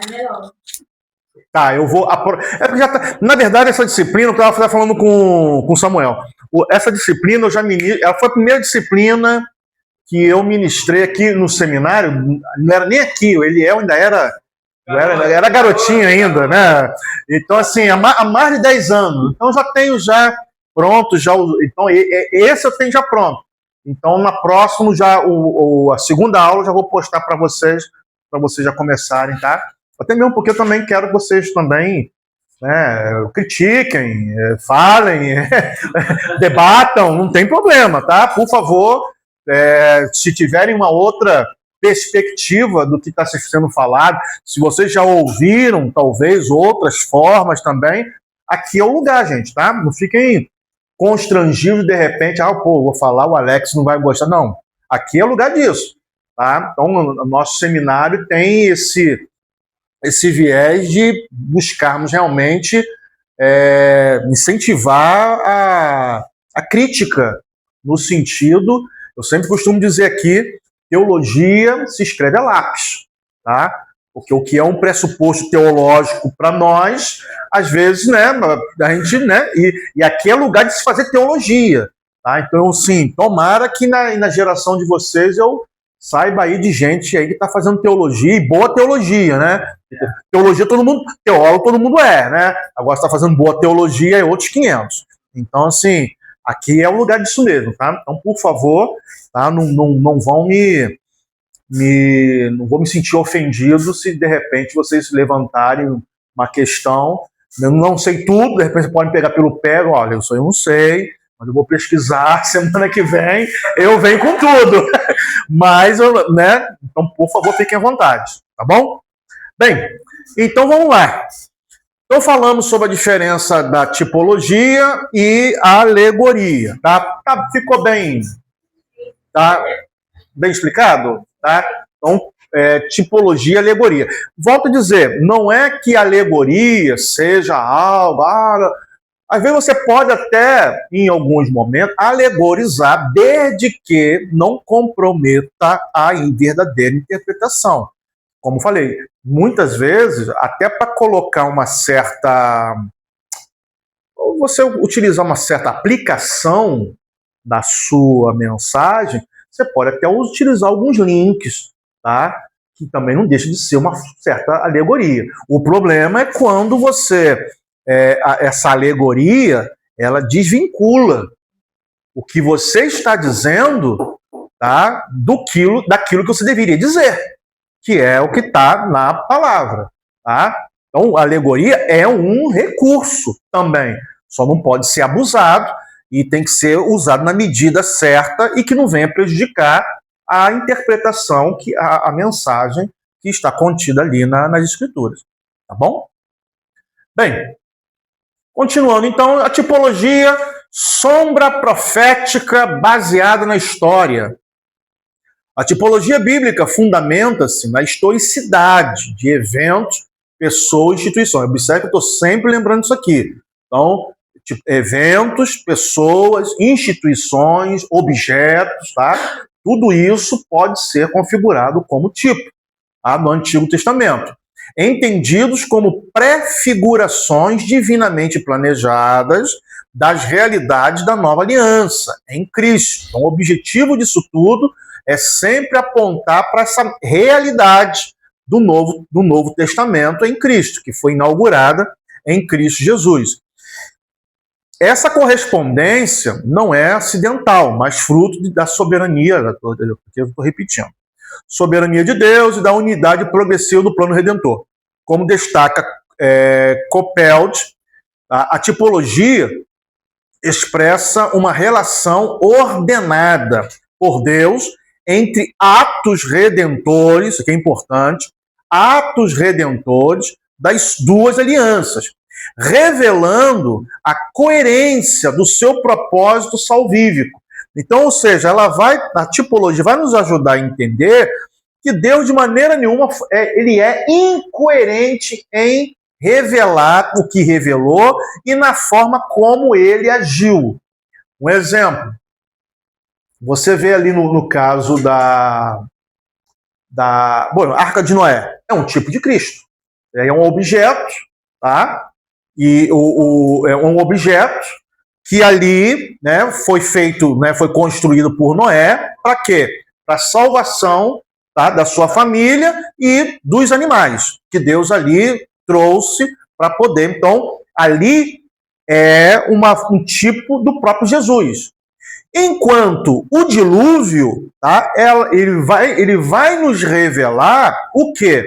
É melhor. Tá, eu vou. É porque já tá... Na verdade, essa disciplina, eu estava falando com o Samuel. Essa disciplina eu já ministrei. Ela foi a primeira disciplina que eu ministrei aqui no seminário. Não era nem aqui, ele ainda era garotinho ainda, né? Então, assim, há mais de 10 anos. Então, já tenho já pronto, então, esse eu tenho já pronto. Então, na próxima, a segunda aula, já vou postar para vocês já começarem, tá? Até mesmo porque eu também quero que vocês também, né, critiquem, falem, debatam, não tem problema, tá? Por favor, se tiverem uma outra perspectiva do que está sendo falado, se vocês já ouviram, talvez, outras formas também, aqui é o lugar, gente, tá? Não fiquem constrangidos de repente, vou falar, o Alex não vai gostar. Não, aqui é o lugar disso, tá? Então, o nosso seminário tem esse viés de buscarmos realmente incentivar a crítica, no sentido, eu sempre costumo dizer aqui, teologia se escreve a lápis, tá? Porque o que é um pressuposto teológico para nós, às vezes, né, a gente, né, e aqui é lugar de se fazer teologia, tá? Então, sim, tomara que na geração de vocês eu saiba aí de gente aí que está fazendo teologia, e boa teologia, né? Teologia teólogo todo mundo né? Agora está fazendo boa teologia é outros 500. Então, assim, aqui é o lugar disso mesmo, tá? Então, por favor, tá? Não vão não vou me sentir ofendido se de repente vocês levantarem uma questão. Eu não sei tudo, de repente vocês podem pegar pelo pé, olha, eu não sei, mas eu vou pesquisar, semana que vem eu venho com tudo. Mas, né? Então, por favor, fiquem à vontade, tá bom? Bem, então vamos lá. Então falamos sobre a diferença da tipologia e a alegoria, tá? Ficou bem, tá? Bem explicado, tá? Então, tipologia e alegoria. Volto a dizer, não é que a alegoria seja algo... às vezes você pode até, em alguns momentos, alegorizar, desde que não comprometa a verdadeira interpretação. Como falei, muitas vezes, até para colocar uma certa... ou você utilizar uma certa aplicação da sua mensagem, você pode até utilizar alguns links, tá? Que também não deixa de ser uma certa alegoria. O problema é quando essa alegoria, ela desvincula o que você está dizendo, tá? Daquilo que você deveria dizer, que é o que está na palavra, tá? Então, a alegoria é um recurso também, só não pode ser abusado e tem que ser usado na medida certa e que não venha prejudicar a interpretação, a mensagem que está contida ali nas escrituras, tá bom? Bem, continuando, então, a tipologia, sombra profética baseada na história. A tipologia bíblica fundamenta-se na historicidade de eventos, pessoas e instituições. Observe que eu estou sempre lembrando isso aqui. Então, eventos, pessoas, instituições, objetos, tá? Tudo isso pode ser configurado como tipo, tá? No Antigo Testamento. Entendidos como prefigurações divinamente planejadas das realidades da nova aliança em Cristo. Então, o objetivo disso tudo é sempre apontar para essa realidade do Novo Testamento em Cristo, que foi inaugurada em Cristo Jesus. Essa correspondência não é acidental, mas fruto da soberania, eu estou repetindo, soberania de Deus e da unidade progressiva do plano redentor. Como destaca Coppelt, a tipologia expressa uma relação ordenada por Deus entre atos redentores, isso aqui é importante, atos redentores das duas alianças, revelando a coerência do seu propósito salvífico. Então, ou seja, a tipologia vai nos ajudar a entender que Deus, de maneira nenhuma, ele é incoerente em revelar o que revelou e na forma como ele agiu. Um exemplo, você vê ali no caso da Arca de Noé, é um tipo de Cristo. é um objeto, tá? E é um objeto que ali, né, foi feito, né, foi construído por Noé, para quê? Para salvação, tá, da sua família e dos animais, que Deus ali trouxe para poder. Então, ali é um tipo do próprio Jesus. Enquanto o dilúvio, tá, ele vai nos revelar o quê?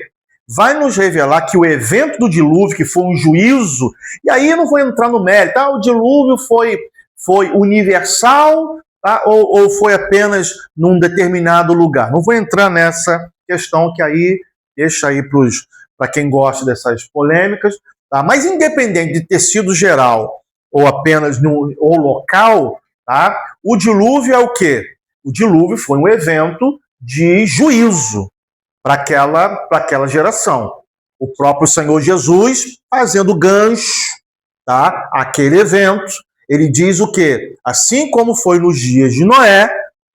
Vai nos revelar que o evento do dilúvio, que foi um juízo, e aí eu não vou entrar no mérito, tá? O dilúvio foi universal, tá? Ou foi apenas num determinado lugar. Não vou entrar nessa questão, que aí deixa aí para quem gosta dessas polêmicas, tá? Mas independente de ter sido geral ou apenas ou local, tá? O dilúvio é o quê? O dilúvio foi um evento de juízo para aquela geração. O próprio Senhor Jesus fazendo gancho, tá? Aquele evento, ele diz o quê? Assim como foi nos dias de Noé,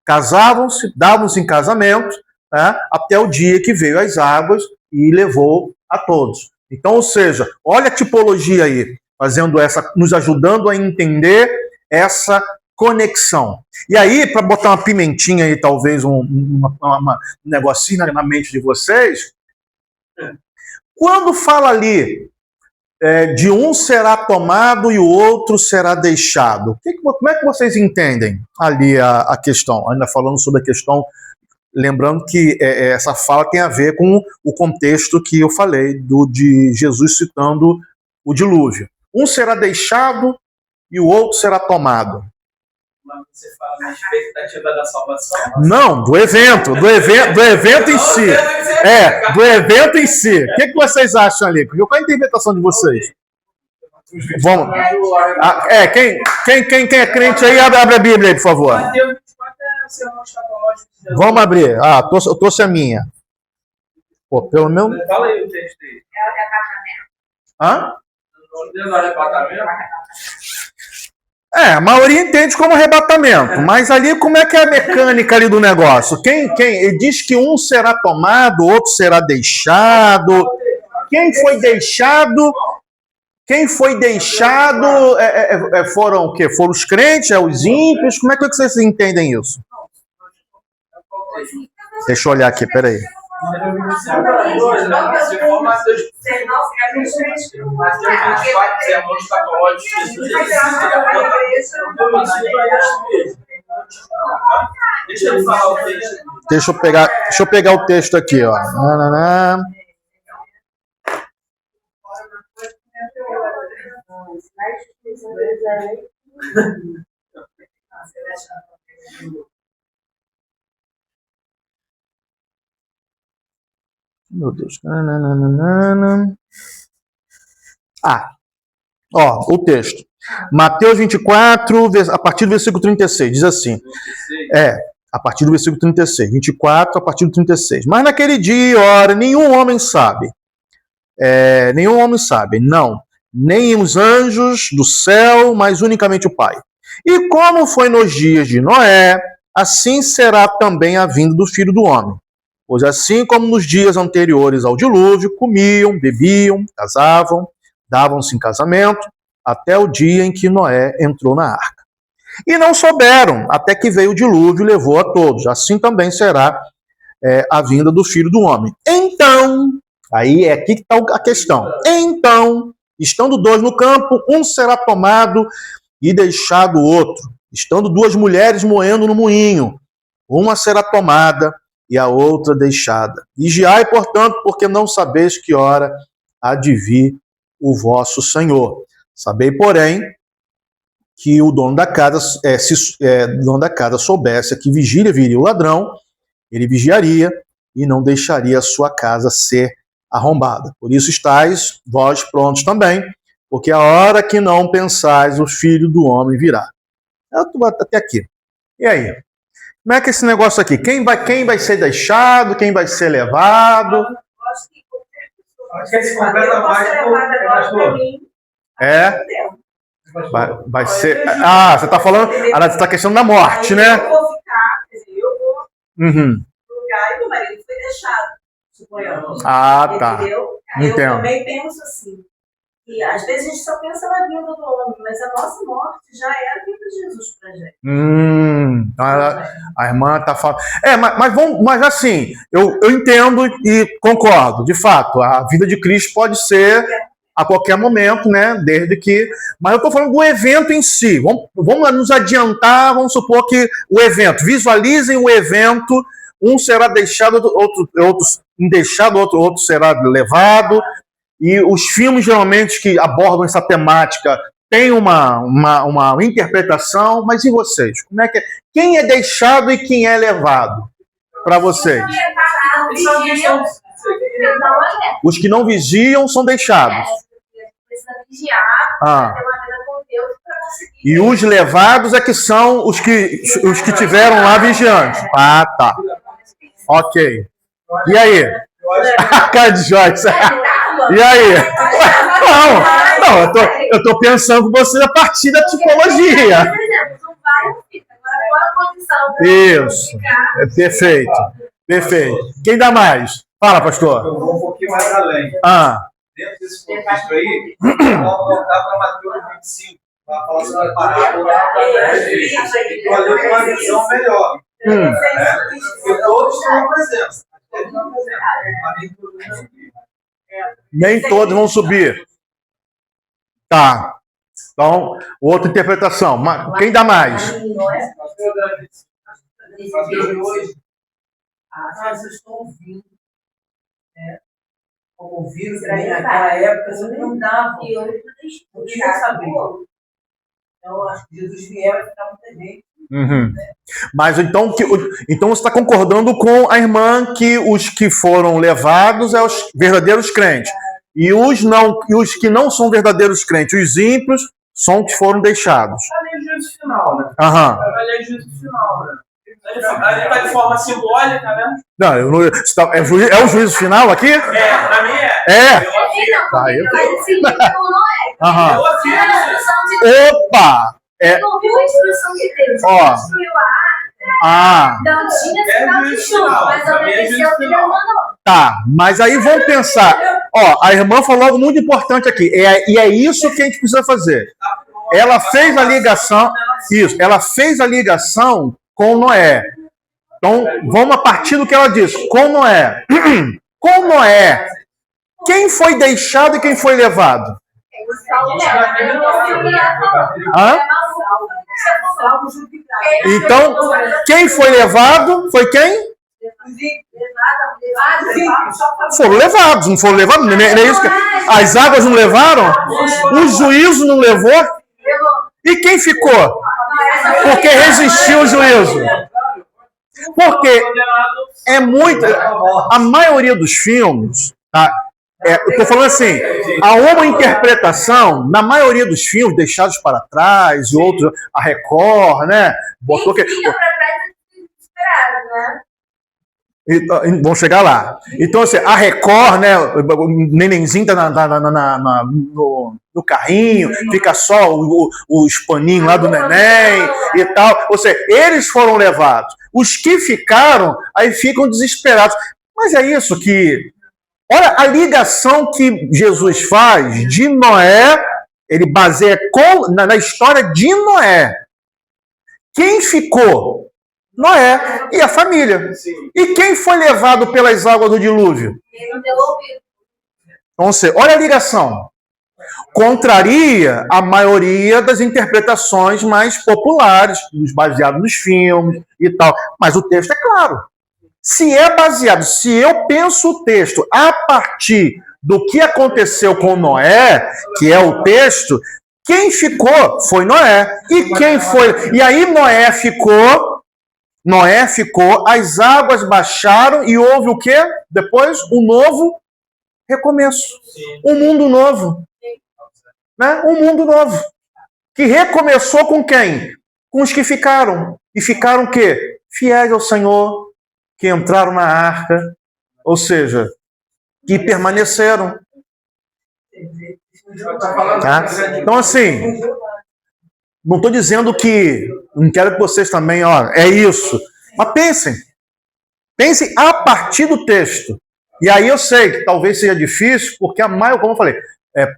casavam-se, davam-se em casamento, né? Até o dia que veio as águas e levou a todos. Então, ou seja, olha a tipologia aí, fazendo nos ajudando a entender essa conexão. E aí, para botar uma pimentinha aí, talvez um negocinho na mente de vocês, quando fala ali de um será tomado e o outro será deixado, como é que vocês entendem ali a questão? Ainda falando sobre a questão, lembrando que essa fala tem a ver com o contexto que eu falei, de Jesus citando o dilúvio. Um será deixado e o outro será tomado. Você fala na expectativa da salvação? Não, do evento em si. Do evento em si. O que vocês acham ali? Qual é a interpretação de vocês? Vamos. Quem é crente aí, abre a Bíblia aí, por favor. Vamos abrir. Eu trouxe a minha. Pô, pelo menos. Fala aí o texto aí. É o arrebatamento? Hã? O arrebatamento? A maioria entende como arrebatamento, mas ali como é que é a mecânica ali do negócio? Ele diz que um será tomado, outro será deixado. Quem foi deixado foram o quê? Foram os crentes, os ímpios? Como é que vocês entendem isso? Deixa eu olhar aqui, peraí. Deixa eu pegar o texto aqui, ó. Meu Deus. O texto. Mateus 24, a partir do versículo 36, diz assim. A partir do versículo 36. 24, a partir do 36. Mas naquele dia e hora, nenhum homem sabe. Não. Nem os anjos do céu, mas unicamente o Pai. E como foi nos dias de Noé, assim será também a vinda do Filho do Homem. Pois assim como nos dias anteriores ao dilúvio, comiam, bebiam, casavam, davam-se em casamento, até o dia em que Noé entrou na arca. E não souberam, até que veio o dilúvio e levou a todos. Assim também será a vinda do Filho do Homem. Então, aí é aqui que está a questão. Então, estando dois no campo, um será tomado e deixado o outro. Estando duas mulheres moendo no moinho, uma será tomada e a outra deixada. Vigiai, portanto, porque não sabeis que hora há de vir o vosso Senhor. Sabei, porém, que o dono da casa, se o dono da casa soubesse que vigília viria o ladrão, ele vigiaria e não deixaria a sua casa ser arrombada. Por isso estáis vós prontos também, porque a hora que não pensais, o Filho do Homem virá. Eu estou até aqui. E aí? Como é que é esse negócio aqui? Quem vai ser deixado? Quem vai ser levado? Acho que esse completa mais pastor. Vai ser. Você está falando. Você está questão da morte, né? Eu vou ficar, quer dizer, eu vou no lugar e meu marido foi deixado. Suponhamos. Tá. Entendeu? Eu Entendo. também penso assim, que às vezes a gente só pensa na vinda do homem, mas a nossa morte já é a vinda de Jesus pra gente. A irmã tá falando. Mas assim, eu entendo e concordo. De fato, a vida de Cristo pode ser a qualquer momento, né? Desde que. Mas eu estou falando do evento em si. Vamos nos adiantar, vamos supor que o evento. Visualizem o evento. Um será deixado, outro deixado, outro será levado. E os filmes, geralmente, que abordam essa temática têm uma interpretação. Mas e vocês? Como é que é? Quem é deixado e quem é levado? Para vocês. Os que não vigiam são deixados. Precisa vigiar, Ah. ter uma vida com Deus para conseguir. E os levados é que são os que tiveram lá vigiantes. Ah, tá. Ok. E aí? A cara de Joyce. E aí? Não, eu tô pensando com você a partir da tipologia. Por exemplo, não vai, não fica. Agora, qual a condição para Isso. Perfeito. Perfeito. Quem dá mais? Fala, pastor. Eu vou um pouquinho mais além. Dentro desse contexto aí, vamos voltar para Mateus 25, para falar sobre a parábola da igreja. Então, ali eu tenho uma visão melhor. Porque todos têm uma presença. Mas nem todos vão subir. Nem todos vão subir. Tá. Então, outra interpretação. Quem dá mais? hoje, Mas eu estou ouvindo. Ouvindo também naquela época, só que não dava. Eu queria saber. Então, acho que Jesus vier vai ficar muita gente. Mas então você está concordando com a irmã que os que foram levados são os verdadeiros crentes. E os que não são verdadeiros crentes, os ímpios, são os que foram deixados. Ali é o juízo final, né? Aham. Ali é o juízo final, né? Ali está de forma simbólica, né? Não, é o juízo final aqui? Pra mim é. É. Tá, mas assim, não é. Aham. Eu afirmo A isso. instrução de Deus. Opa! Não ouviu a instrução de Deus. Ó. Construiu a arca. Então tinha sinal de juízo chuva, final. mas Pra mim é obedeceu juízo o que final. Deus mandou. Tá, mas aí vamos pensar. Ó, a irmã falou algo muito importante aqui. E é isso que a gente precisa fazer. Ela fez a ligação. Isso, ela fez a ligação com Noé. Então, vamos a partir do que ela disse. Com Noé. Com Noé. Quem foi deixado e quem foi levado? Hã? Então, quem foi levado foi quem? Foram levados, não foram levados? Não é isso que... As águas não levaram? O juízo não levou? E quem ficou? Porque resistiu o juízo. Porque é muito... A maioria dos filmes... Tá? Eu estou falando assim, há uma interpretação, na maioria dos filmes, deixados para trás, e outros, a Record, né? Botou que... Fica pra trás desesperado, né? Vamos chegar lá. Então, assim, a Record, né? O nenenzinho tá no carrinho, fica só os paninhos lá do neném e tal. Ou seja, eles foram levados. Os que ficaram, aí ficam desesperados. Mas é isso que... Olha a ligação que Jesus faz de Noé, ele baseia na história de Noé. Quem ficou? Noé e a família. E quem foi levado pelas águas do dilúvio? Ele não deu ouvido. Então, olha a ligação. Contraria a maioria das interpretações mais populares, baseadas nos filmes e tal. Mas o texto é claro. Se é baseado, se eu penso o texto a partir do que aconteceu com Noé, que é o texto, quem ficou foi Noé. E quem foi? E aí Noé ficou, as águas baixaram e houve o quê? Depois, um novo recomeço. Um mundo novo. Né? Um mundo novo. Que recomeçou com quem? Com os que ficaram. E ficaram o quê? Fiéis ao Senhor, que entraram na arca, ou seja, que permaneceram. Tá? Então, assim, não estou dizendo que... Não quero que vocês também, é isso. Mas pensem. Pensem a partir do texto. E aí eu sei que talvez seja difícil, porque como eu falei,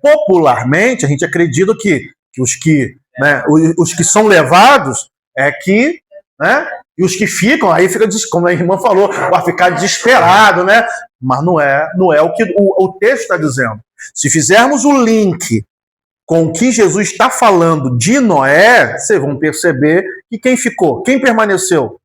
popularmente a gente acredita que os que, né, os que são levados né, e os que ficam, aí fica, como a irmã falou, vai ficar desesperado, né? Mas não é o que o texto está dizendo. Se fizermos o link com o que Jesus está falando de Noé, vocês vão perceber que quem ficou, quem permaneceu?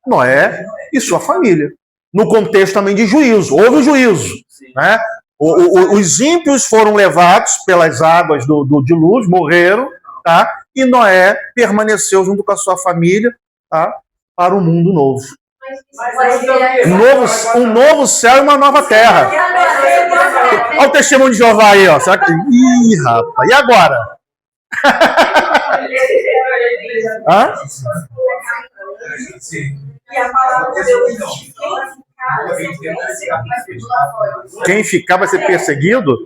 Noé e sua família. No contexto também de juízo. Houve o juízo. Né? Os ímpios foram levados pelas águas do dilúvio, morreram, tá? E Noé permaneceu junto com a sua família, tá? Para um mundo novo. Um novo céu e uma nova terra. Olha o testemunho de Jeová aí, ó. Será que... Ih, rapaz, e agora? Hã? E a palavra de Deus quem ficar vai ser perseguido?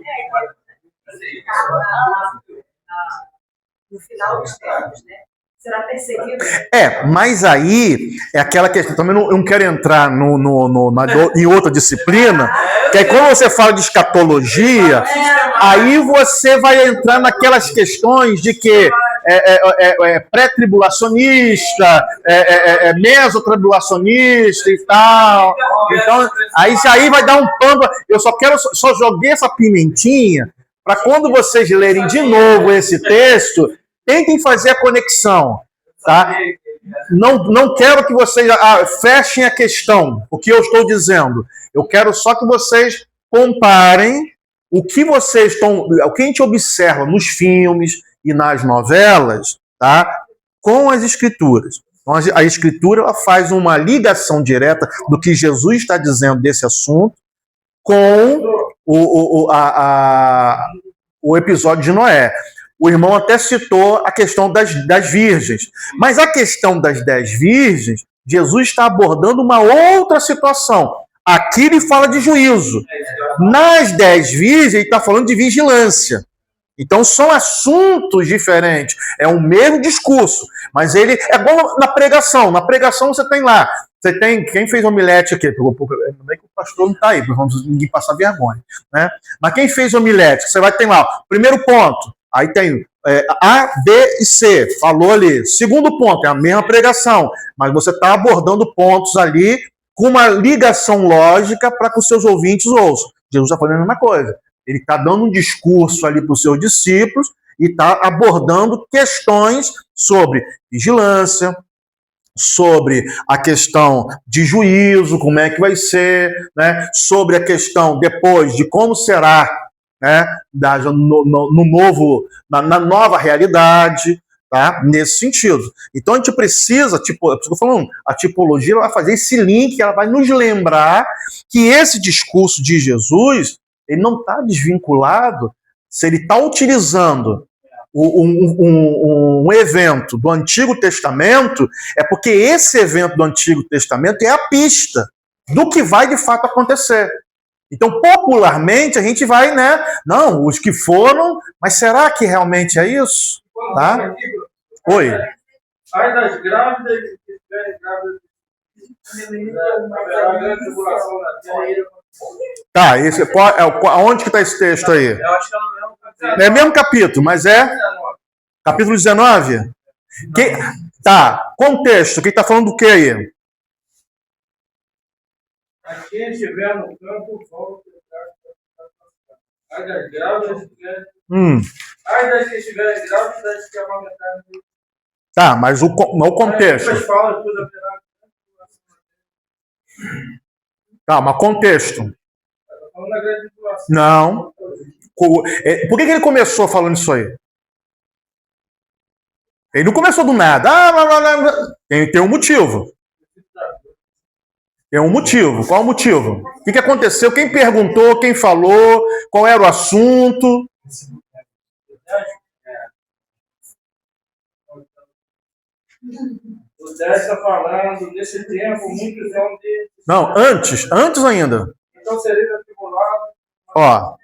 No final dos tempos, né? Será perseguido? Mas aí é aquela questão. Também eu não quero entrar em outra disciplina, que aí quando você fala de escatologia, aí você vai entrar naquelas questões de que pré-tribulacionista, mesotribulacionista e tal. Então, aí vai dar um pano. Eu só joguei essa pimentinha para quando vocês lerem de novo esse texto, tentem fazer a conexão, tá? Não quero que vocês fechem a questão, o que eu estou dizendo. Eu quero só que vocês comparem o que a gente observa nos filmes e nas novelas, tá? Com as escrituras. Então, a escritura ela faz uma ligação direta do que Jesus está dizendo desse assunto com o episódio de Noé. O irmão até citou a questão das virgens. Mas a questão das 10 virgens, Jesus está abordando uma outra situação. Aqui ele fala de juízo. Nas 10 virgens, ele está falando de vigilância. Então são assuntos diferentes. É o mesmo discurso. Mas ele é igual na pregação. Na pregação você tem lá. Você tem quem fez omelete aqui. Não é que o pastor não está aí, vamos ninguém passar vergonha. Né? Mas quem fez omelete, você vai ter lá. Primeiro ponto. Aí tem A, B e C, falou ali. Segundo ponto, é a mesma pregação, mas você está abordando pontos ali com uma ligação lógica para que os seus ouvintes ouçam. Jesus está falando a mesma coisa. Ele está dando um discurso ali para os seus discípulos e está abordando questões sobre vigilância, sobre a questão de juízo, como é que vai ser, né? Sobre a questão depois de como será, né, na nova realidade, tá? Nesse sentido. Então a gente precisa, a tipologia ela vai fazer esse link, ela vai nos lembrar que esse discurso de Jesus, ele não está desvinculado, se ele está utilizando um evento do Antigo Testamento, é porque esse evento do Antigo Testamento é a pista do que vai de fato acontecer. Então, popularmente, a gente vai, né? Não, os que foram, mas será que realmente é isso? Tá? Oi. Ai das grávidas que estiverem grávidas. Tá, aonde que está esse texto aí? Eu acho que é no mesmo capítulo. É o mesmo capítulo, mas é capítulo 19? Tá, contexto, quem está falando do que aí? A quem estiver no campo, volta. Ai das grávidas que estiverem. Ai das que estiverem grávidas, das que amamentaram. Tá, mas o contexto. Tá, mas contexto. Não. Por que ele começou falando isso aí? Ele não começou do nada. Tem um motivo. Tem um motivo. Qual o motivo? O que aconteceu? Quem perguntou? Quem falou? Qual era o assunto? O 10 está falando, nesse tempo, muitos vão ter. Não, antes ainda. Então seria atribulado. Ó.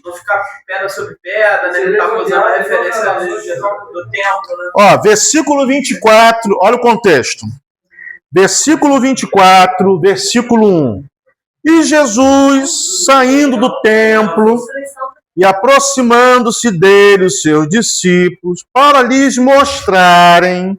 Não ficar pedra sobre pedra, né? Ele está usando a referência do tempo, né? Ó, versículo 24, olha o contexto. Versículo 24, versículo 1. E Jesus, saindo do templo e aproximando-se dele, os seus discípulos, para lhes mostrarem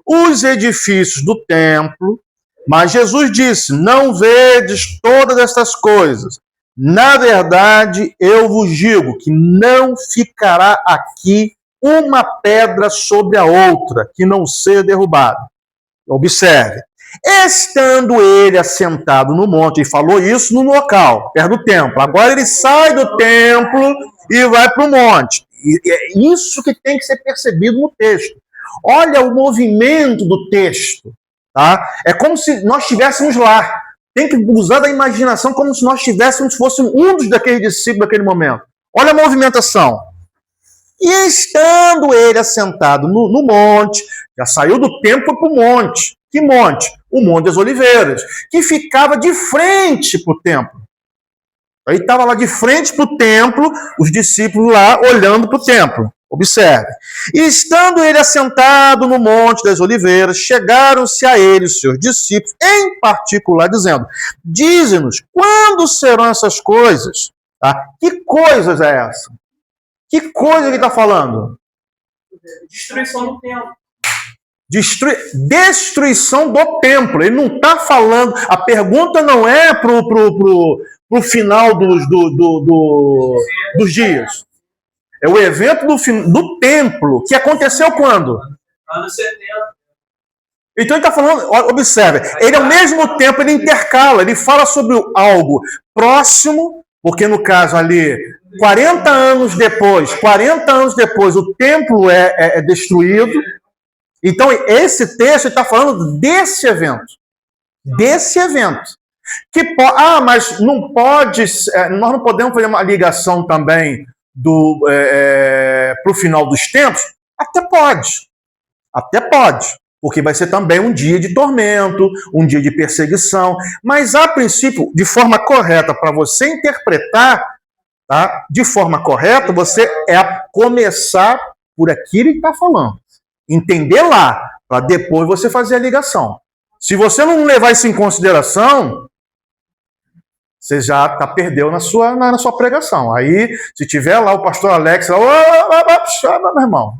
os edifícios do templo, mas Jesus disse: não vedes todas estas coisas? Na verdade, eu vos digo que não ficará aqui uma pedra sobre a outra, que não seja derrubada. Observe. Estando ele assentado no monte, ele falou isso no local, perto do templo. Agora ele sai do templo e vai para o monte. E é isso que tem que ser percebido no texto. Olha o movimento do texto. Tá? É como se nós estivéssemos lá. Tem que usar da imaginação como se nós estivéssemos, fôssemos um dos daqueles discípulos daquele momento. Olha a movimentação. E estando ele assentado no monte, já saiu do templo para o monte. Que monte? O Monte das Oliveiras, que ficava de frente para o templo. Aí estava lá de frente para o templo, os discípulos lá olhando para o templo. Observe. E estando ele assentado no Monte das Oliveiras, chegaram-se a ele os seus discípulos, em particular, dizendo: dize-nos, quando serão essas coisas? Tá? Que coisas é essa? Que coisa ele está falando? Destruição do templo. Destruição do templo. Ele não está falando. A pergunta não é pro final dos dias. É o evento do templo, que aconteceu quando? Anos 70. Então ele está falando, observe, ele ao mesmo tempo ele intercala, ele fala sobre algo próximo, porque no caso ali, 40 anos depois, o templo é destruído. Então esse texto está falando desse evento. Mas não pode, nós não podemos fazer uma ligação também para o final dos tempos? Até pode, porque vai ser também um dia de tormento, um dia de perseguição, mas a princípio, de forma correta, para você interpretar, tá? De forma correta, você começar por aquilo que está falando, entender lá, para depois você fazer a ligação. Se você não levar isso em consideração, você já perdeu na sua pregação. Aí, se tiver lá o pastor Alex, meu irmão,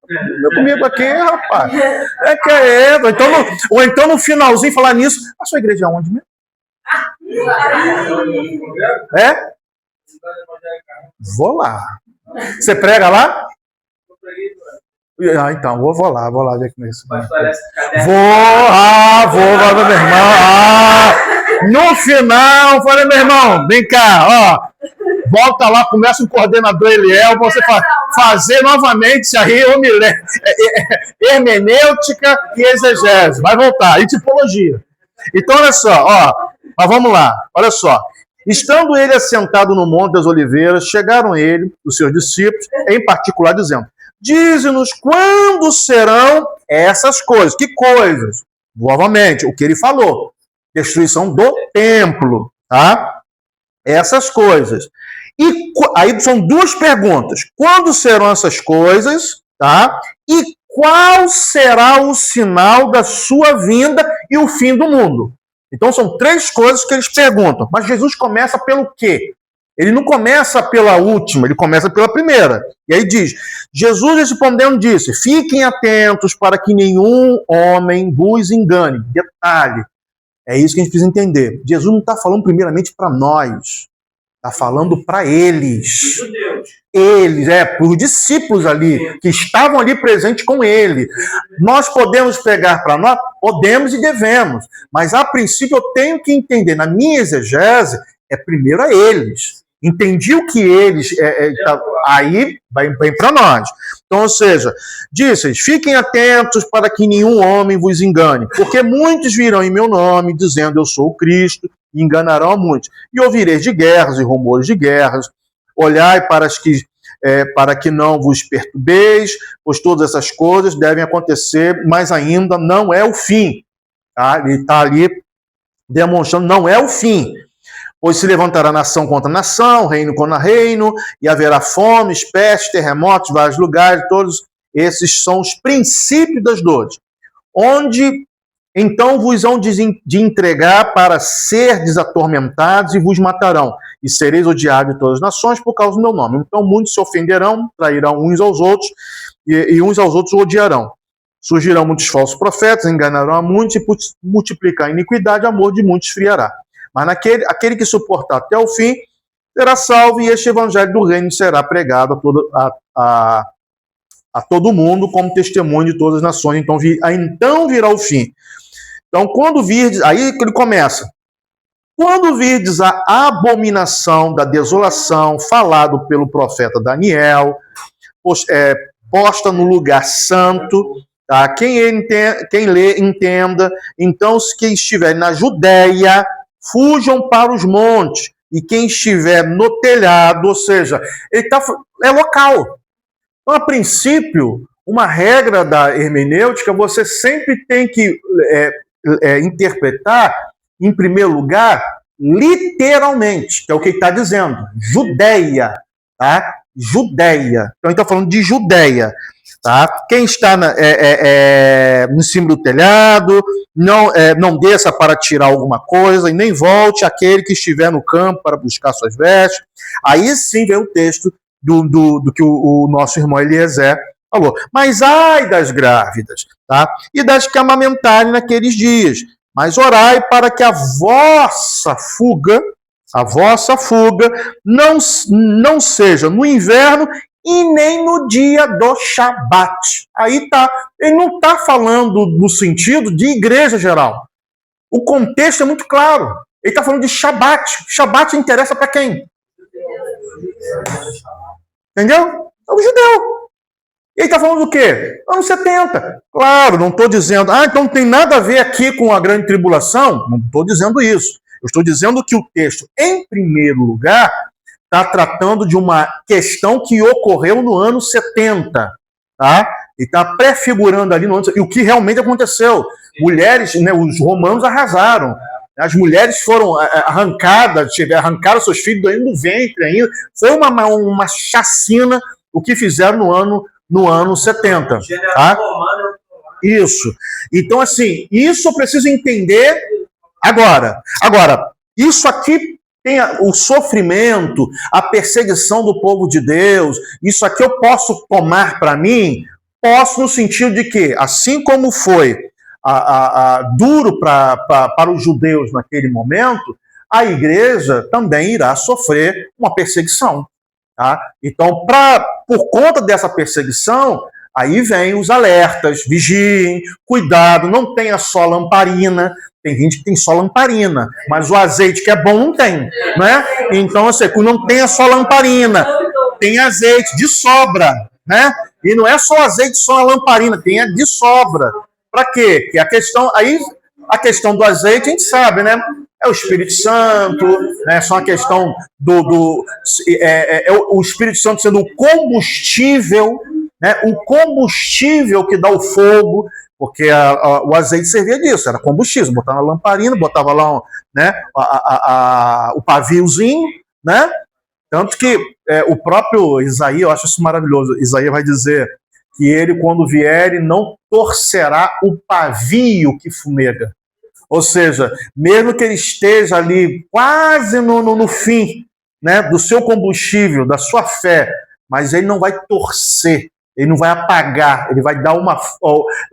meu comigo aqui, rapaz. Ou então no finalzinho falar nisso, a sua igreja é onde mesmo? É? Vou lá. Você prega lá? Então, vou lá ver como é isso. Vou, meu irmão. No final, falei, meu irmão, vem cá, ó. Volta lá, começa o coordenador Eliel, você fazer novamente isso aí, hermenêutica e exegese. Vai voltar, e tipologia. Então, olha só, ó, mas vamos lá, olha só. Estando ele assentado no Monte das Oliveiras, chegaram ele, os seus discípulos, em particular, dizendo: dize-nos quando serão essas coisas. Que coisas? Novamente, o que ele falou. Destruição do templo, tá? Essas coisas. E aí são duas perguntas. Quando serão essas coisas, tá? E qual será o sinal da sua vinda e o fim do mundo? Então são três coisas que eles perguntam. Mas Jesus começa pelo quê? Ele não começa pela última, ele começa pela primeira. E aí diz: Jesus respondendo disse: fiquem atentos para que nenhum homem vos engane. Detalhe. É isso que a gente precisa entender. Jesus não está falando primeiramente para nós. Está falando para eles. Eles, para os discípulos ali, que estavam ali presentes com ele. Nós podemos pegar para nós? Podemos e devemos. Mas, a princípio, eu tenho que entender, na minha exegese, é primeiro a eles. Entendi o que eles... aí vem para nós. Então, ou seja, disse: fiquem atentos para que nenhum homem vos engane, porque muitos virão em meu nome, dizendo eu sou o Cristo, e enganarão a muitos. E ouvireis de guerras e rumores de guerras. Olhai para que não vos perturbeis, pois todas essas coisas devem acontecer, mas ainda não é o fim. Tá? Ele está ali demonstrando, não é o fim. Pois se levantará nação contra nação, reino contra reino, e haverá fomes, pestes, terremotos, vários lugares, todos esses são os princípios das dores. Onde Então vos hão de entregar para serdes atormentados e vos matarão, e sereis odiados de todas as nações por causa do meu nome. Então muitos se ofenderão, trairão uns aos outros, e uns aos outros odiarão. Surgirão muitos falsos profetas, enganarão a muitos, e multiplicar a iniquidade, amor de muitos esfriará. Mas aquele que suportar até o fim será salvo, e este evangelho do reino será pregado a todo mundo como testemunho de todas as nações. Então virá o fim. Então, quando virdes, aí ele começa. Quando virdes a abominação da desolação, falado pelo profeta Daniel, posta no lugar santo, tá? Quem lê, entenda. Então, os que estiverem na Judéia, fujam para os montes. E quem estiver no telhado, ou seja, é local. Então, a princípio, uma regra da hermenêutica, você sempre tem que interpretar, em primeiro lugar, literalmente, que é o que ele está dizendo. Judéia, tá? Judéia. Então, ele está falando de Judéia, tá? Quem está em cima do telhado, não desça para tirar alguma coisa, e nem volte aquele que estiver no campo para buscar suas vestes. Aí sim vem o texto do que o nosso irmão Eliezer falou. Mas ai das grávidas, tá? E das que amamentarem naqueles dias. Mas orai para que a vossa fuga não seja no inverno e nem no dia do Shabat. Aí tá. Ele não está falando no sentido de igreja geral. O contexto é muito claro. Ele está falando de Shabat. Shabat interessa para quem? Entendeu? É o judeu. Ele está falando do quê? Anos 70. Claro, não estou dizendo, então não tem nada a ver aqui com a grande tribulação. Não estou dizendo isso. Eu estou dizendo que o texto, em primeiro lugar, está tratando de uma questão que ocorreu no ano 70. Tá? E está prefigurando ali no ano 70. E o que realmente aconteceu. Mulheres, né, os romanos arrasaram. As mulheres foram arrancadas, arrancaram seus filhos ainda do ventre ainda. Foi uma chacina o que fizeram no ano 70. Tá? Isso. Então, assim, isso eu preciso entender agora. Agora, isso aqui tem o sofrimento, a perseguição do povo de Deus. Isso aqui eu posso tomar para mim? Posso, no sentido de que, assim como foi duro para os judeus naquele momento, a igreja também irá sofrer uma perseguição. Tá? Então, por conta dessa perseguição, aí vem os alertas, vigiem, cuidado, não tenha só lamparina. Tem gente que tem só lamparina, mas o azeite que é bom não tem, né? Então, assim, não tenha só lamparina, tem azeite de sobra, né? E não é só azeite, só a lamparina, tem de sobra. Para quê? Que a questão do azeite, a gente sabe, né? É o Espírito Santo, né? Só a questão o Espírito Santo sendo o combustível, né? O combustível que dá o fogo, porque o azeite servia disso, era combustível, botava na lamparina, botava lá, né? O paviozinho, né? Tanto que o próprio Isaías, eu acho isso maravilhoso, Isaías vai dizer que ele, quando vier, não torcerá o pavio que fumega. Ou seja, mesmo que ele esteja ali quase no fim, né, do seu combustível, da sua fé, mas ele não vai torcer, ele não vai apagar, ele vai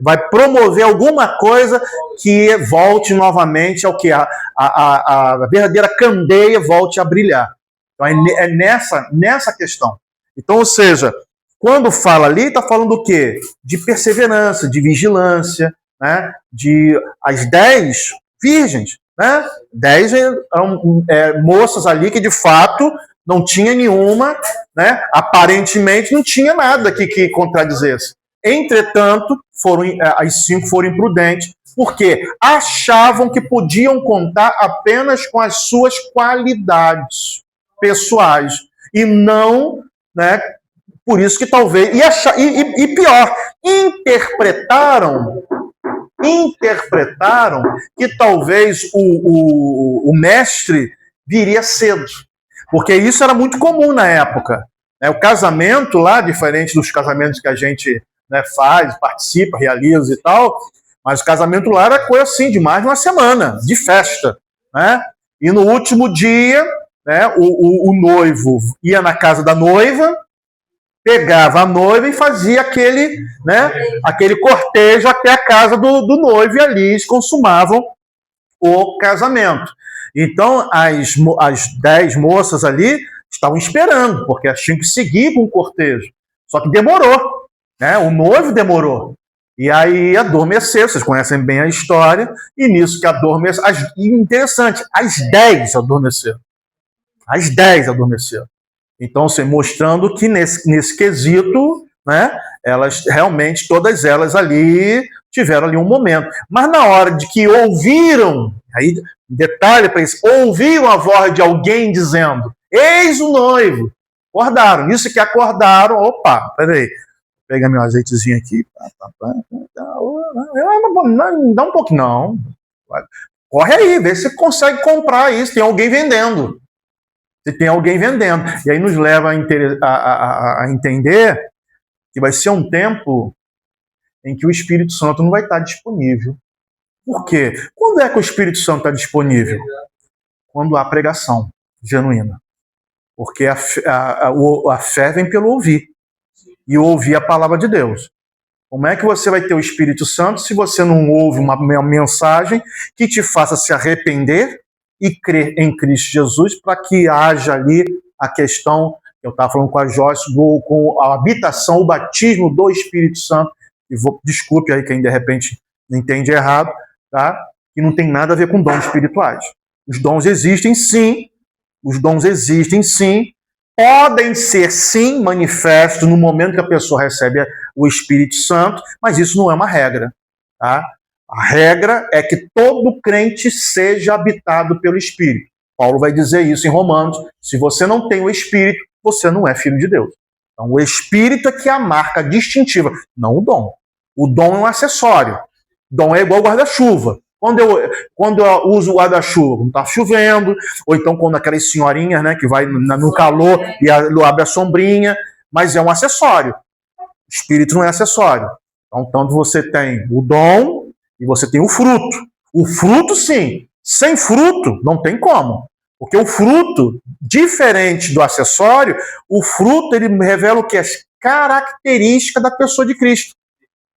vai promover alguma coisa que volte novamente ao que a verdadeira candeia volte a brilhar. Então é nessa questão. Então, ou seja, quando fala ali, está falando do quê? De perseverança, de vigilância, né? De as 10 virgens, né? 10 moças ali que de fato não tinha nenhuma, né? Aparentemente não tinha nada que contradizesse. Entretanto, as 5 foram imprudentes, porque achavam que podiam contar apenas com as suas qualidades pessoais e não, né? Por isso que talvez e pior, interpretaram que talvez o mestre viria cedo, porque isso era muito comum na época. O casamento lá, diferente dos casamentos que a gente, né, faz, participa, realiza e tal, Mas o casamento lá era coisa assim, de mais de uma semana, de festa, né? E no último dia, né, o noivo ia na casa da noiva, pegava a noiva e fazia aquele, né, aquele cortejo até a casa do noivo, e ali eles consumavam o casamento. Então, as 10 moças ali estavam esperando, porque elas tinham que seguir com o cortejo. Só que demorou, né? O noivo demorou. E aí adormeceu, vocês conhecem bem a história, e nisso que adormeceu. Interessante, as 10 adormeceram. As 10 adormeceram. Então, assim, mostrando que nesse quesito, né, elas realmente, todas elas ali, tiveram ali um momento. Mas na hora de que ouviram, aí, detalhe para isso, ouviram a voz de alguém dizendo, eis o noivo, acordaram. Nisso que acordaram, opa, peraí, pega meu azeitezinho aqui, não dá um pouquinho, não. Corre aí, vê se consegue comprar isso, tem alguém vendendo. Se tem alguém vendendo. E aí nos leva a entender que vai ser um tempo em que o Espírito Santo não vai estar disponível. Por quê? Quando é que o Espírito Santo está disponível? Quando há pregação genuína. Porque a fé vem pelo ouvir. E ouvir a palavra de Deus. Como é que você vai ter o Espírito Santo se você não ouve uma mensagem que te faça se arrepender e crer em Cristo Jesus, para que haja ali a questão, eu estava falando com a Joyce, com a habitação, o batismo do Espírito Santo, desculpe aí quem de repente entende errado, tá? Que não tem nada a ver com dons espirituais. Os dons existem sim, podem ser sim manifestos no momento que a pessoa recebe o Espírito Santo, mas isso não é uma regra, tá? A regra é que todo crente seja habitado pelo Espírito. Paulo vai dizer isso em Romanos. Se você não tem o Espírito, você não é filho de Deus. Então, o Espírito é que é a marca distintiva, não o dom. O dom é um acessório. O dom é igual guarda-chuva. Quando eu uso o guarda-chuva, quando está chovendo, ou então quando aquelas senhorinhas, né, que vai no calor e abre a sombrinha, mas é um acessório. O Espírito não é acessório. Então, tanto você tem o dom, e você tem o fruto. O fruto, sim. Sem fruto, não tem como. Porque o fruto, diferente do acessório, o fruto, ele revela o que? As características da pessoa de Cristo.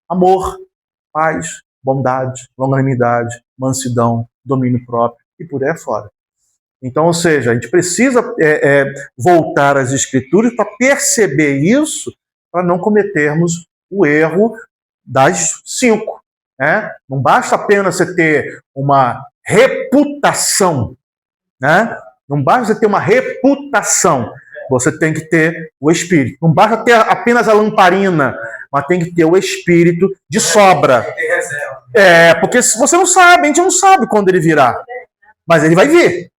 Amor, paz, bondade, longanimidade, mansidão, domínio próprio, e por aí afora. Então, ou seja, a gente precisa voltar às Escrituras para perceber isso, para não cometermos o erro das 5. Né? Não basta apenas você ter uma reputação, né? Não basta você ter uma reputação, você tem que ter o Espírito. Não basta ter apenas a lamparina, mas tem que ter o Espírito de sobra. Porque se você não sabe, a gente não sabe quando ele virá, mas ele vai vir.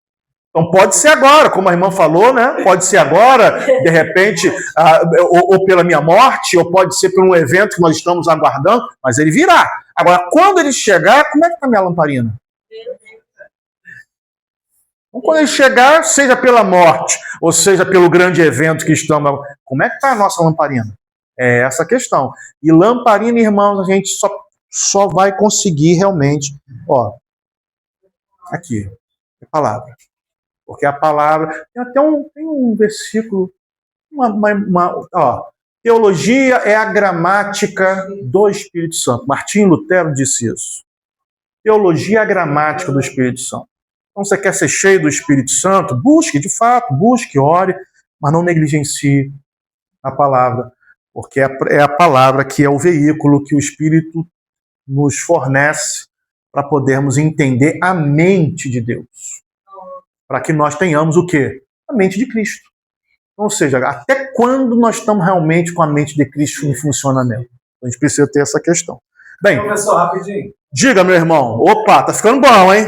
Então pode ser agora, como a irmã falou, né? Pode ser agora, de repente, ou pela minha morte, ou pode ser por um evento que nós estamos aguardando, mas ele virá. Agora, quando ele chegar, como é que está a minha lamparina? Então, quando ele chegar, seja pela morte, ou seja pelo grande evento que estamos, como é que está a nossa lamparina? É essa a questão. E lamparina, irmãos, a gente só vai conseguir realmente, ó, aqui, a palavra. Porque a palavra, tem um versículo, teologia é a gramática do Espírito Santo. Martinho Lutero disse isso. Teologia é a gramática do Espírito Santo. Então, você quer ser cheio do Espírito Santo? Busque, de fato, busque, ore, mas não negligencie a palavra, porque é a palavra que é o veículo que o Espírito nos fornece para podermos entender a mente de Deus. Para que nós tenhamos o quê? A mente de Cristo. Ou seja, até quando nós estamos realmente com a mente de Cristo em funcionamento? A gente precisa ter essa questão. Bem, professor, rapidinho. Diga, meu irmão. Opa, tá ficando bom, hein?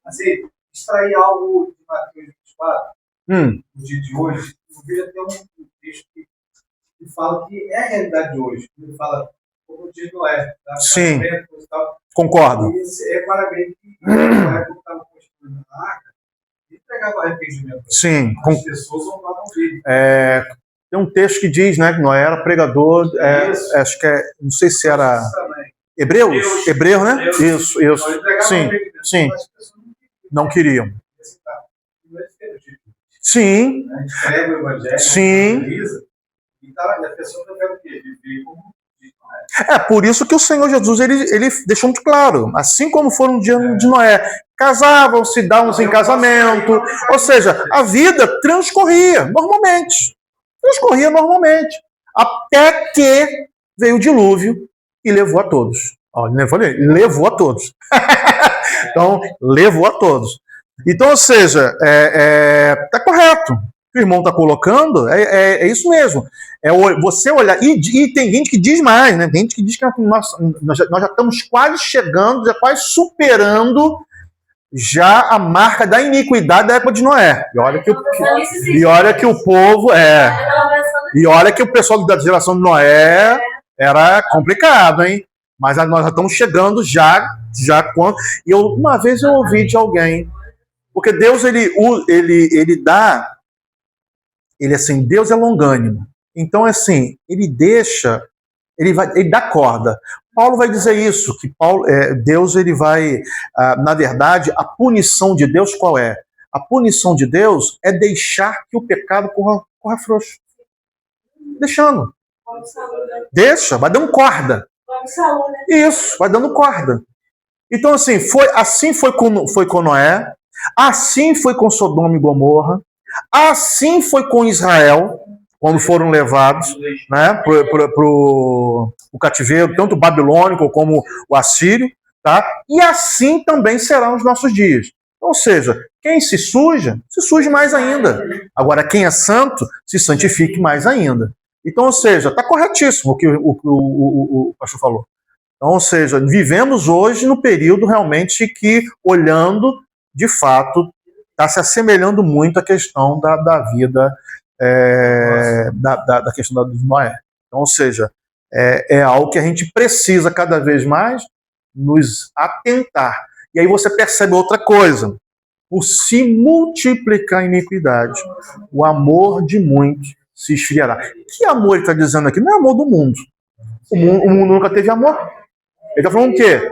Assim, extrair algo de Mateus 24, no dia de hoje, eu vi até um texto que fala que é a realidade de hoje. Ele fala, como diz Noé. Sim, concordo. E é para ver que Noé estava construindo a arca e entregava arrependimento. Sim. As pessoas não vão ver. Tem um texto que diz, né, que Noé era pregador, Isso. acho que não sei se era Hebreus? Hebreu, né? Isso. Sim. Não queriam. Sim. Prega o evangelho, Sim. e a pessoa não quer o quê? Viver como É por isso que o Senhor Jesus ele deixou muito claro, assim como foram no dia de Noé, casavam-se, davam-se em casamento, ou seja, a vida transcorria normalmente, até que veio o dilúvio e levou a todos. Ó, levou a todos. Então, levou a todos. Então, ou seja, tá correto. O que o irmão está colocando é isso mesmo. É você olhar. E tem gente que diz mais, né? Tem gente que diz que nós já estamos quase chegando, já quase superando já a marca da iniquidade da época de Noé. E olha que o povo E olha que o pessoal da geração de Noé era complicado, hein? Mas nós já estamos chegando já quando. E uma vez eu ouvi de alguém, porque Deus ele dá, assim, Deus é longânimo. Então assim, ele dá corda. Paulo vai dizer isso, que Deus ele vai, na verdade, a punição de Deus qual é? A punição de Deus é deixar que o pecado corra frouxo. Deixando. Deixa, vai dando corda. Isso, vai dando corda. Então, assim, foi com Noé, assim foi com Sodoma e Gomorra, assim foi com Israel, quando foram levados, né, para o cativeiro, tanto o babilônico como o assírio, tá? E assim também serão os nossos dias. Ou seja, quem se suja mais ainda. Agora, quem é santo, se santifique mais ainda. Então, ou seja, está corretíssimo o que o pastor falou. Então, ou seja, vivemos hoje no período realmente que, olhando, de fato, está se assemelhando muito à questão da vida, da questão da Noé. Então, ou seja, é algo que a gente precisa cada vez mais nos atentar. E aí você percebe outra coisa. Por se multiplicar a iniquidade, o amor de muitos se esfriará. Que amor ele está dizendo aqui? Não é amor do mundo. O mundo nunca teve amor. Ele está falando o quê?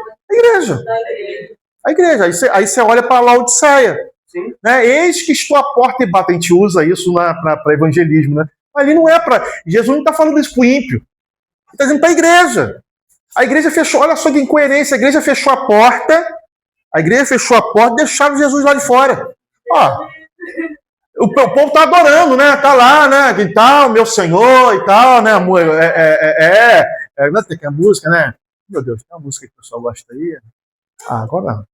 A igreja. Aí você olha para Laodiceia. Né? Eis que estou à porta e bato. A gente usa isso para evangelismo. Né? Ali não é para... Jesus não está falando isso para o ímpio. Ele está dizendo para a igreja. A igreja fechou... Olha só que incoerência. A igreja fechou a porta. E deixaram Jesus lá de fora. Ó, o povo está adorando, né? Está lá, né? E tal, meu Senhor e tal, né? Tem a música, né? Meu Deus, tem uma música que o pessoal gosta aí. Agora...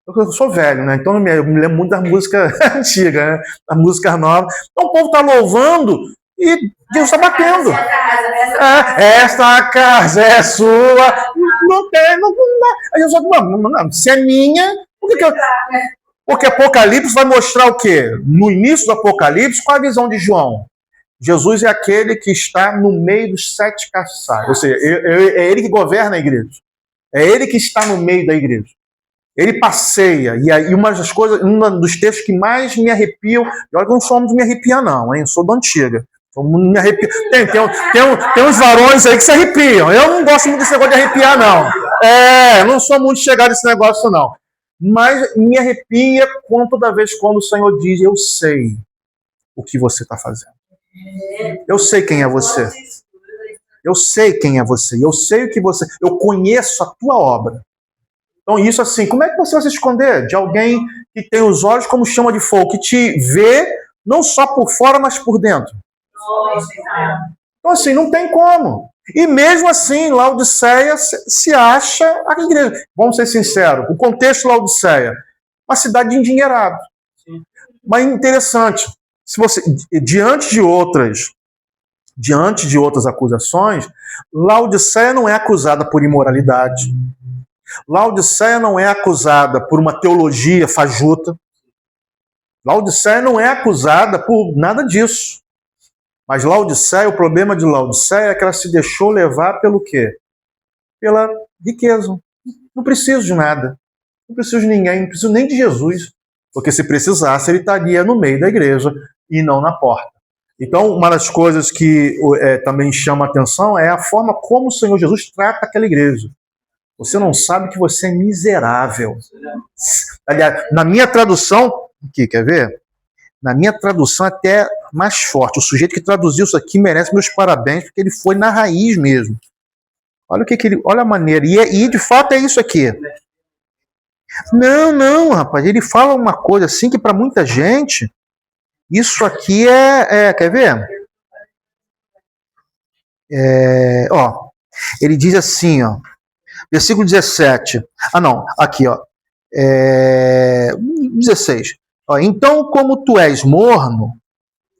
Eu sou velho, né? Então eu me lembro muito da música antiga, né? Da música nova. Então o povo está louvando e Deus está batendo. Esta casa é sua. Não tem, não dá. Aí eu só não, se é minha, porque Apocalipse vai mostrar o quê? No início do Apocalipse, qual a visão de João? Jesus é aquele que está no meio dos 7 castiçais. Ou seja, é ele que governa a igreja. É ele que está no meio da igreja. Ele passeia, e uma das coisas, um dos textos que mais me arrepiam, e olha que eu não sou homem de me arrepiar não, hein? Eu sou da antiga. Me arrepio. Tem uns varões aí que se arrepiam. Eu não gosto muito desse negócio de arrepiar, não. Eu não sou muito chegado nesse negócio, não. Mas me arrepia toda vez quando o Senhor diz, eu sei o que você está fazendo. Eu sei quem é você. Eu sei quem é você. Eu sei o que você... Eu conheço a tua obra. Então, isso assim, como é que você vai se esconder de alguém que tem os olhos como chama de fogo, que te vê não só por fora, mas por dentro? Então, assim, não tem como. E mesmo assim, Laodiceia se acha a igreja. Vamos ser sinceros, o contexto de Laodiceia, uma cidade de endinheirado. Mas interessante, se você, diante de outras acusações, Laodiceia não é acusada por imoralidade. Laodiceia não é acusada por uma teologia fajuta. Laodiceia não é acusada por nada disso. Mas Laodiceia, o problema de Laodiceia é que ela se deixou levar pelo quê? Pela riqueza. Não preciso de nada. Não preciso de ninguém, não preciso nem de Jesus. Porque se precisasse, ele estaria no meio da igreja e não na porta. Então, uma das coisas que também chama a atenção é a forma como o Senhor Jesus trata aquela igreja. Você não sabe que você é miserável. Aliás, na minha tradução, aqui, quer ver? Na minha tradução, até mais forte. O sujeito que traduziu isso aqui merece meus parabéns, porque ele foi na raiz mesmo. Olha o que ele. Olha a maneira. E de fato é isso aqui. Não, rapaz. Ele fala uma coisa assim que para muita gente, isso aqui quer ver? Ó, ele diz assim, ó. Versículo 17. Ah, não. Aqui, ó. 16. Ó, então, como tu és morno,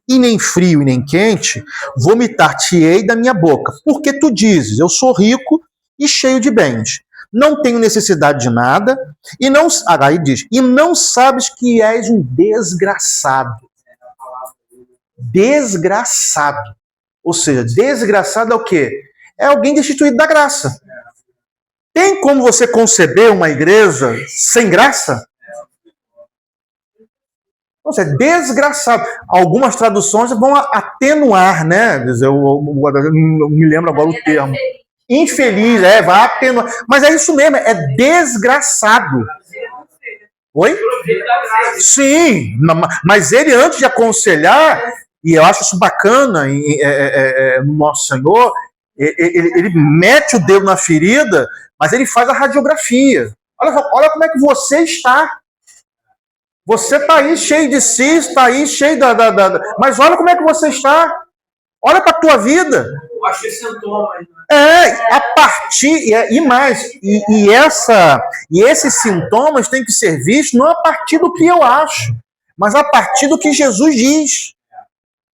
e nem frio e nem quente, vomitar-te-ei da minha boca. Porque tu dizes, eu sou rico e cheio de bens. Não tenho necessidade de nada, e não, aí diz, e não sabes que és um desgraçado. Desgraçado. Ou seja, desgraçado é o quê? É alguém destituído da graça. Tem como você conceber uma igreja sem graça? Nossa, é desgraçado. Algumas traduções vão atenuar, né? Eu não me lembro agora o termo. Infeliz, vai atenuar. Mas é isso mesmo, é desgraçado. Oi? Sim, mas ele, antes de aconselhar, e eu acho isso bacana no nosso Senhor, ele mete o dedo na ferida, mas ele faz a radiografia. Olha como é que você está. Você está aí cheio de si, está aí cheio Mas olha como é que você está. Olha para a tua vida. Eu acho que sintomas. A partir. E mais. E esses sintomas têm que ser vistos não a partir do que eu acho, mas a partir do que Jesus diz.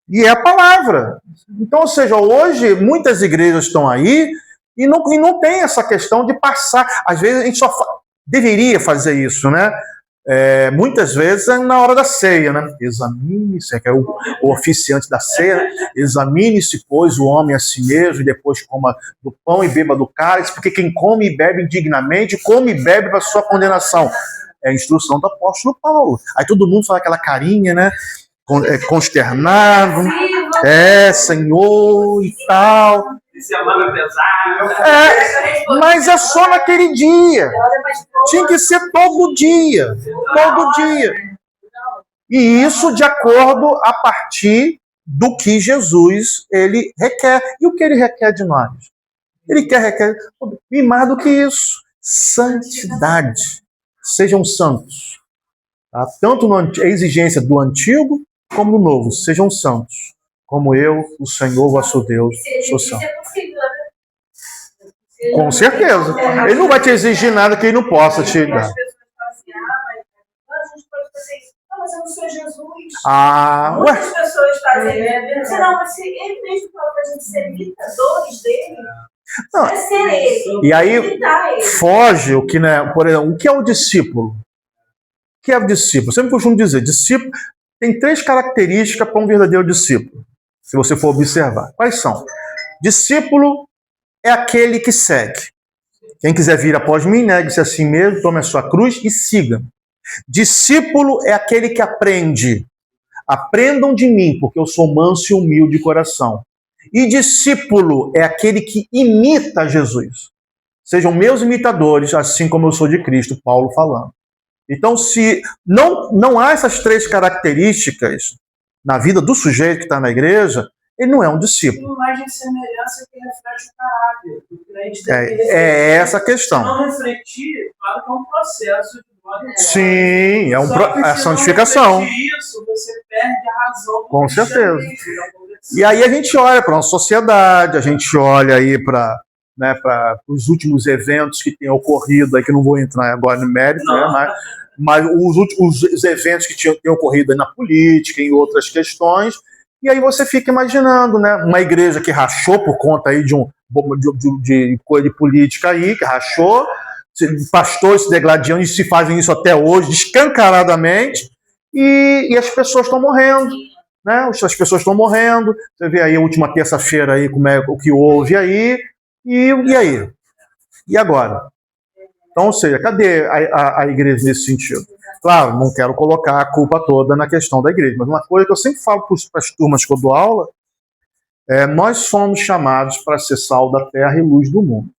E é a palavra. Então, ou seja, hoje muitas igrejas estão aí e não tem essa questão de passar. Às vezes a gente só deveria fazer isso, né? Muitas vezes é na hora da ceia, né? Examine-se, que é o oficiante da ceia, examine-se, pois, o homem a si mesmo, e depois coma do pão e beba do cálice, porque quem come e bebe indignamente, come e bebe para sua condenação. É a instrução do apóstolo Paulo. Aí todo mundo faz aquela carinha, né? Consternado, Senhor e tal. Semana pesada. Mas é só naquele dia. Tinha que ser todo dia. Todo dia. E isso de acordo a partir do que Jesus ele requer. E o que ele requer de nós? Ele requer e mais do que isso, santidade. Sejam santos. Tá? Tanto a exigência do antigo como do novo. Sejam santos. Como eu, o Senhor, vosso Deus, sou santo. Com certeza. Ele não vai te exigir nada que ele não possa te dar. As pessoas falam assim, mas a gente pode fazer isso. Mas eu não sou Jesus. Muitas pessoas fazem isso. Mas ele mesmo falou para a gente ser imitadores dele. Não. É ser ele. E aí foge o que, né? Por exemplo, o que é o discípulo? O que é o discípulo? Eu sempre costumo dizer, discípulo tem 3 características para um verdadeiro discípulo, se você for observar. Quais são? Discípulo é aquele que segue. Quem quiser vir após mim, negue-se a si mesmo, tome a sua cruz e siga. Discípulo é aquele que aprende. Aprendam de mim, porque eu sou manso e humilde de coração. E discípulo é aquele que imita Jesus. Sejam meus imitadores, assim como eu sou de Cristo, Paulo falando. Então, se não há essas 3 características na vida do sujeito que está na igreja, ele não é um discípulo. Imagem e semelhança que reflete o caráter do crente. É essa a questão. Se não refletir, claro que é um processo de glória. Sim, é a santificação. Isso, você perde a razão. Com certeza. E aí a gente olha para a nossa sociedade, a gente olha aí para os últimos eventos que têm ocorrido, aí que não vou entrar agora no mérito, né, mas os eventos que têm ocorrido aí na política, em outras questões, e aí você fica imaginando, né, uma igreja que rachou por conta aí de coisa de política aí, que rachou, pastores se degladiando, e se fazem isso até hoje, escancaradamente, e as pessoas estão morrendo. Né? As pessoas estão morrendo. Você vê aí a última terça-feira aí o que houve aí. E aí? E agora? Então, ou seja, cadê a igreja nesse sentido? Claro, não quero colocar a culpa toda na questão da igreja, mas uma coisa que eu sempre falo para as turmas que eu dou aula nós fomos chamados para ser sal da terra e luz do mundo.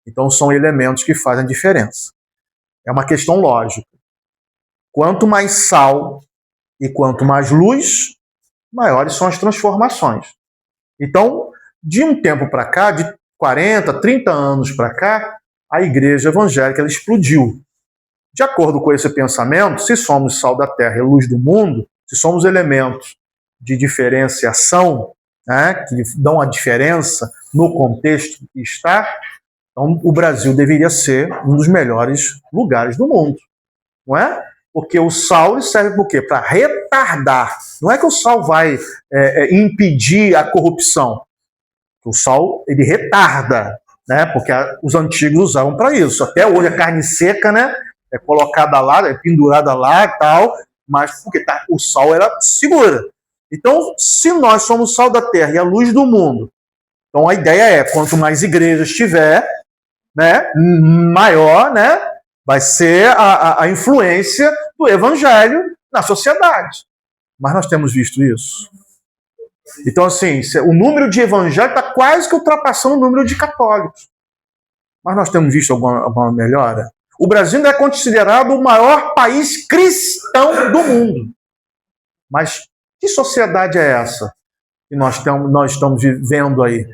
Então são elementos que fazem diferença. É uma questão lógica. Quanto mais sal e quanto mais luz, maiores são as transformações. Então, de um tempo para cá, de 40, 30 anos para cá, a igreja evangélica ela explodiu. De acordo com esse pensamento, se somos sal da terra e luz do mundo, se somos elementos de diferenciação, né, que dão a diferença no contexto que está, então o Brasil deveria ser um dos melhores lugares do mundo, não é? Porque o sal serve para o quê? Para retardar. Não é que o sal vai impedir a corrupção. O sal, ele retarda, né? Porque os antigos usavam para isso. Até hoje a carne seca, né? É colocada lá, é pendurada lá e tal, mas porque o sal era segura. Então, se nós somos sal da terra e a luz do mundo, então a ideia é, quanto mais igrejas tiver, né, maior, né, vai ser a influência do evangelho na sociedade. Mas nós temos visto isso. Então, assim, o número de evangélicos está quase que ultrapassando o número de católicos. Mas nós temos visto alguma melhora? O Brasil ainda é considerado o maior país cristão do mundo. Mas que sociedade é essa que nós estamos vivendo aí?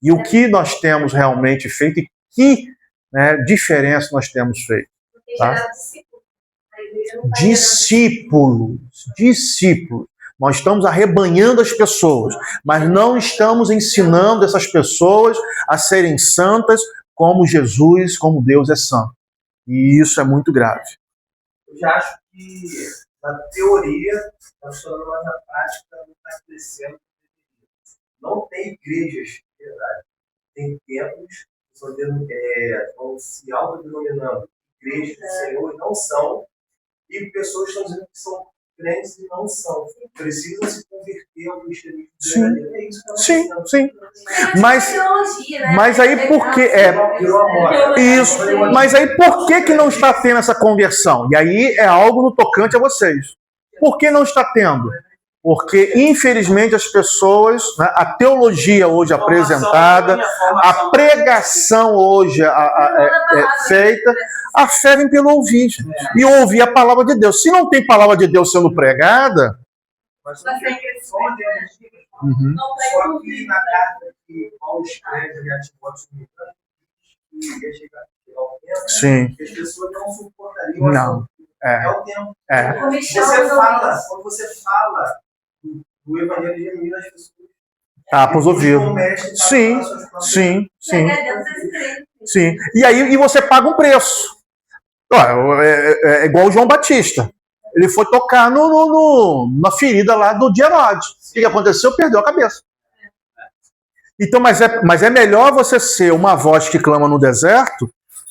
E o que nós temos realmente feito e que diferença nós temos feito? Tá? Discípulos. Nós estamos arrebanhando as pessoas, mas não estamos ensinando essas pessoas a serem santas como Jesus, como Deus é santo. E isso é muito grave. Eu já acho que na teoria está funcionando, mas na prática não está crescendo. Não tem igrejas, de verdade. Tem templos que estão se autodenominando igrejas do Senhor e não são. E pessoas estão dizendo que são crentes e não são. Precisam se converter ao cristianismo. Sim. Mas aí por que isso? Mas aí por que não está tendo essa conversão? E aí é algo no tocante a vocês. Por que não está tendo? Porque, infelizmente, as pessoas, né, a teologia hoje apresentada, a pregação hoje feita, aferem pelo ouvir. E ouvir a palavra de Deus. Se não tem palavra de Deus sendo pregada... Só que na carta que Paulo escreve a Timóteo, que ia chegar ao tempo, sim, que as pessoas não suportariam. Não. É o tempo. Quando você fala do evangelho de Jesus, as pessoas tapa os ouvidos. Sim. E aí você paga um preço. É igual o João Batista. Ele foi tocar na ferida lá de Herodes. O que aconteceu? Perdeu a cabeça. Então, mas é melhor você ser uma voz que clama no deserto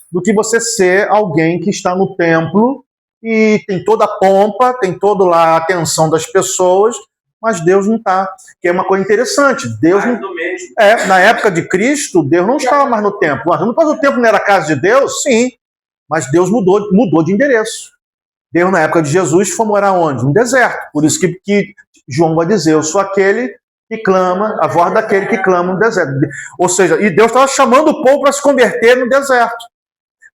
do que você ser alguém que está no templo e tem toda a pompa, tem toda lá a atenção das pessoas, mas Deus não está. Que é uma coisa interessante. Deus não... na época de Cristo, Deus não estava mais no templo. Mas o templo não era a casa de Deus? Sim. Mas Deus mudou de endereço. Deus, na época de Jesus, foi morar onde? No deserto. Por isso que João vai dizer, eu sou aquele que clama, a voz daquele que clama no deserto. Ou seja, e Deus estava chamando o povo para se converter no deserto.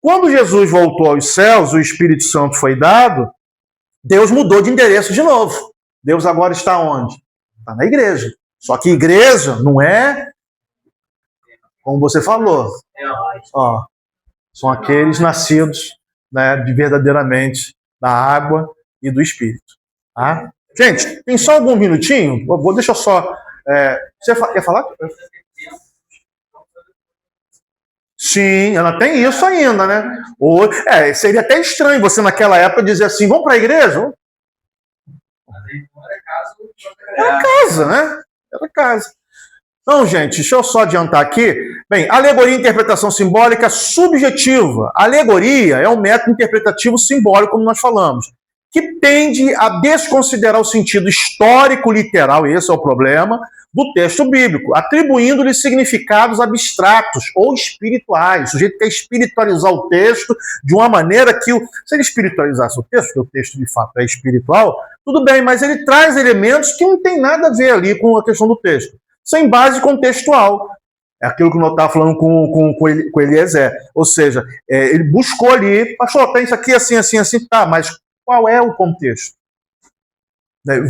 Quando Jesus voltou aos céus, o Espírito Santo foi dado, Deus mudou de endereço de novo. Deus agora está onde? Está na igreja. Só que igreja não é, como você falou, são aqueles nascidos, né, verdadeiramente da água e do Espírito. Tá? Gente, tem só algum minutinho? Deixa eu só... você quer falar? Sim, ela tem isso ainda, né? Seria até estranho você naquela época dizer assim, vamos para a igreja? Era casa, né? Era casa. Então, gente, deixa eu só adiantar aqui. Bem, alegoria e interpretação simbólica subjetiva. Alegoria é um método interpretativo simbólico, como nós falamos, que tende a desconsiderar o sentido histórico literal, esse é o problema, do texto bíblico, atribuindo-lhe significados abstratos ou espirituais. O sujeito quer espiritualizar o texto de uma maneira que, se ele espiritualizasse o texto, porque o texto de fato é espiritual, tudo bem, mas ele traz elementos que não tem nada a ver ali com a questão do texto, sem base contextual. É aquilo que eu estava falando com Eliezer. Ou seja, ele buscou ali, pastor, tem isso aqui assim, assim, assim, tá, mas qual é o contexto?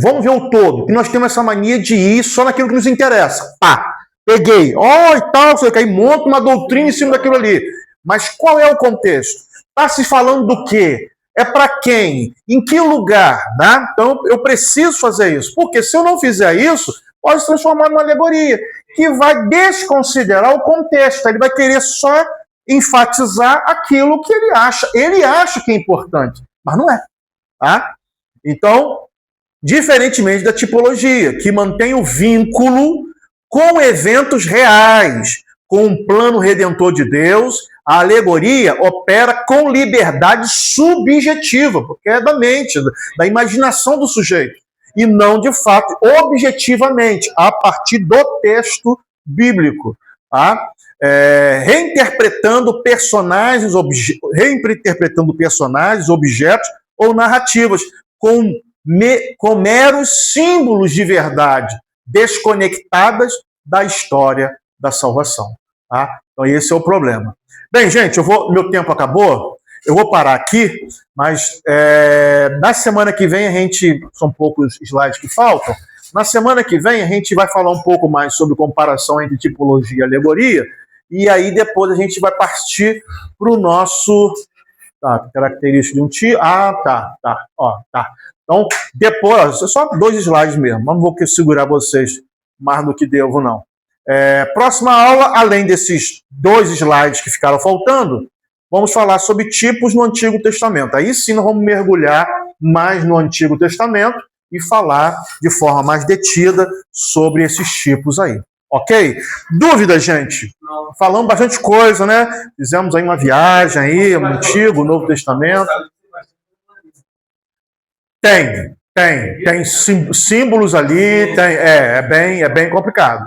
Vamos ver o todo, que nós temos essa mania de ir só naquilo que nos interessa. Pá, peguei, e tal, aí monta uma doutrina em cima daquilo ali. Mas qual é o contexto? Está se falando do quê? É para quem? Em que lugar? Né? Então eu preciso fazer isso. Porque se eu não fizer isso, pode se transformar numa alegoria, que vai desconsiderar o contexto. Ele vai querer só enfatizar aquilo que ele acha. Ele acha que é importante, mas não é. Tá? Então, diferentemente da tipologia, que mantém o vínculo com eventos reais, com um plano redentor de Deus, a alegoria opera com liberdade subjetiva, porque é da mente, da imaginação do sujeito, e não, de fato, objetivamente, a partir do texto bíblico. Tá? Reinterpretando personagens, objetos ou narrativas, com meros símbolos de verdade, desconectadas da história da salvação. Tá? Então esse é o problema. Bem, gente, meu tempo acabou, eu vou parar aqui, mas na semana que vem são poucos slides que faltam, na semana que vem a gente vai falar um pouco mais sobre comparação entre tipologia e alegoria, e aí depois a gente vai partir para o nosso... característica de um tio... tá. Então, depois, só 2 slides mesmo, não vou segurar vocês mais do que devo, não. Próxima aula, além desses 2 slides que ficaram faltando, vamos falar sobre tipos no Antigo Testamento. Aí sim nós vamos mergulhar mais no Antigo Testamento e falar de forma mais detida sobre esses tipos aí. Ok? Dúvidas, gente? Falamos bastante coisa, né? Fizemos aí uma viagem aí, o Antigo, o Novo Testamento. Tem símbolos ali, é bem complicado.